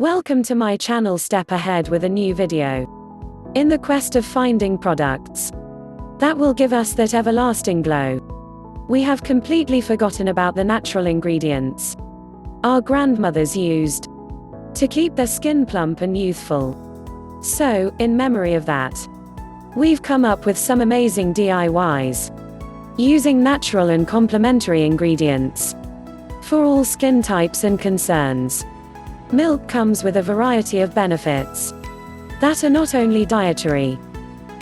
Welcome to my channel STEPAhead with a new video. In the quest of finding products that will give us that everlasting glow, we have completely forgotten about the natural ingredients our grandmothers used to keep their skin plump and youthful. So, in memory of that, we've come up with some amazing DIYs using natural and complementary ingredients for all skin types and concerns. Milk comes with a variety of benefits that are not only dietary,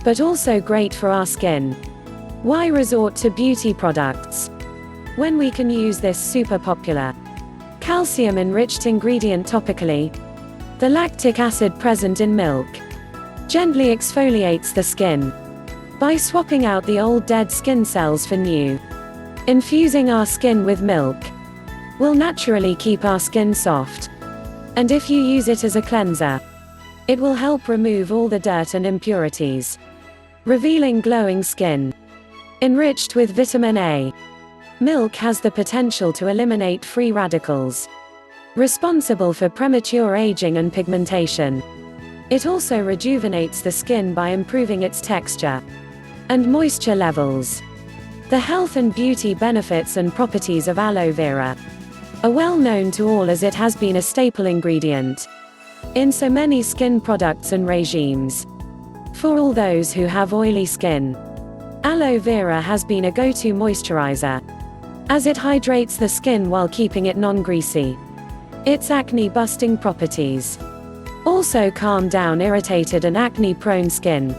but also great for our skin. Why resort to beauty products when we can use this super popular calcium-enriched ingredient topically? The lactic acid present in milk gently exfoliates the skin by swapping out the old dead skin cells for new. Infusing our skin with milk will naturally keep our skin soft, and if you use it as a cleanser, it will help remove all the dirt and impurities, revealing glowing skin. Enriched with vitamin A, milk has the potential to eliminate free radicals responsible for premature aging and pigmentation. It also rejuvenates the skin by improving its texture and moisture levels. The health and beauty benefits and properties of aloe vera are well known to all, as it has been a staple ingredient in so many skin products and regimes. For all those who have oily skin, aloe vera has been a go-to moisturizer, as it hydrates the skin while keeping it non-greasy. Its acne-busting properties also calm down irritated and acne-prone skin.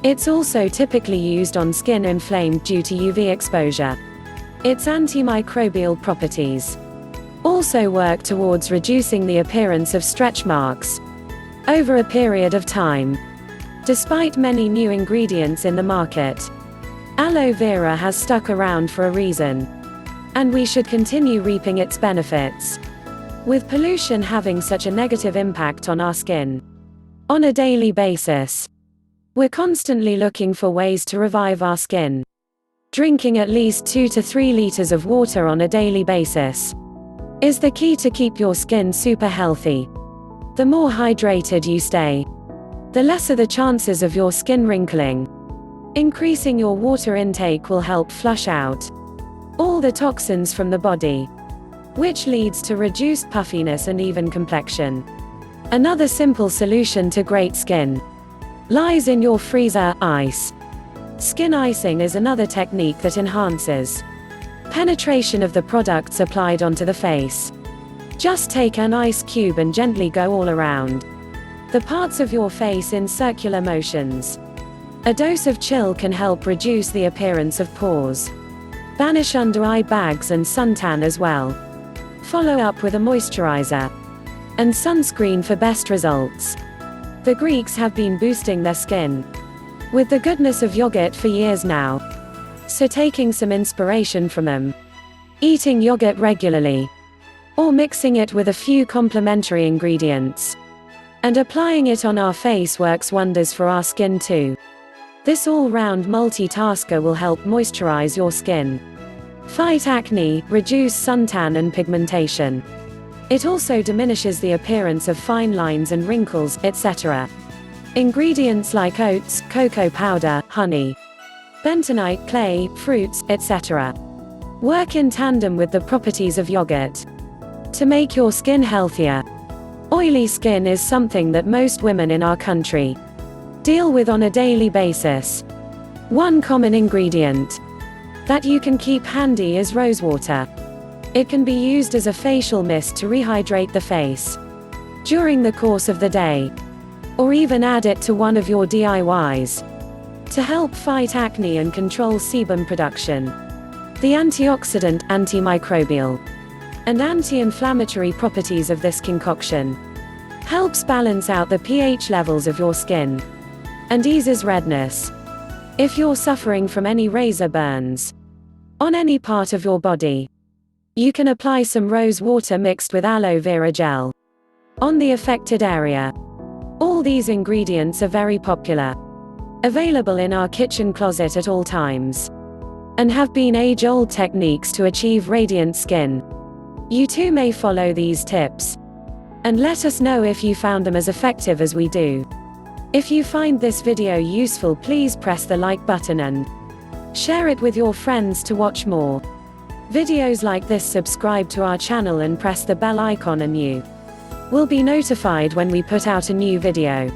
It's also typically used on skin inflamed due to UV exposure. Its antimicrobial properties also work towards reducing the appearance of stretch marks over a period of time. Despite many new ingredients in the market, aloe vera has stuck around for a reason, and we should continue reaping its benefits. With pollution having such a negative impact on our skin on a daily basis, we're constantly looking for ways to revive our skin. Drinking at least 2 to 3 liters of water on a daily basis is the key to keep your skin super healthy. The more hydrated you stay, the lesser the chances of your skin wrinkling. Increasing your water intake will help flush out all the toxins from the body, which leads to reduced puffiness and even complexion. Another simple solution to great skin lies in your freezer ice. Skin icing is another technique that enhances penetration of the products applied onto the face. Just take an ice cube and gently go all around the parts of your face in circular motions. A dose of chill can help reduce the appearance of pores, banish under-eye bags and suntan as well. Follow up with a moisturizer and sunscreen for best results. The Greeks have been boosting their skin with the goodness of yogurt for years now, so taking some inspiration from them, eating yogurt regularly, or mixing it with a few complementary ingredients, and applying it on our face works wonders for our skin too. This all-round multitasker will help moisturize your skin, fight acne, reduce suntan and pigmentation. It also diminishes the appearance of fine lines and wrinkles, etc. Ingredients like oats, cocoa powder, honey, bentonite, clay, fruits, etc. work in tandem with the properties of yogurt to make your skin healthier. Oily skin is something that most women in our country deal with on a daily basis. One common ingredient that you can keep handy is rosewater. It can be used as a facial mist to rehydrate the face during the course of the day, or even add it to one of your DIYs to help fight acne and control sebum production. The antioxidant, antimicrobial, and anti-inflammatory properties of this concoction helps balance out the pH levels of your skin and eases redness. If you're suffering from any razor burns on any part of your body, you can apply some rose water mixed with aloe vera gel on the affected area. All these ingredients are very popular, available in our kitchen closet at all times, and have been age-old techniques to achieve radiant skin. You too may follow these tips And let us know if you found them as effective as we do. If you find this video useful, please press the like button and share it with your friends to watch more videos like this. Subscribe to our channel and press the bell icon and you will be notified when we put out a new video.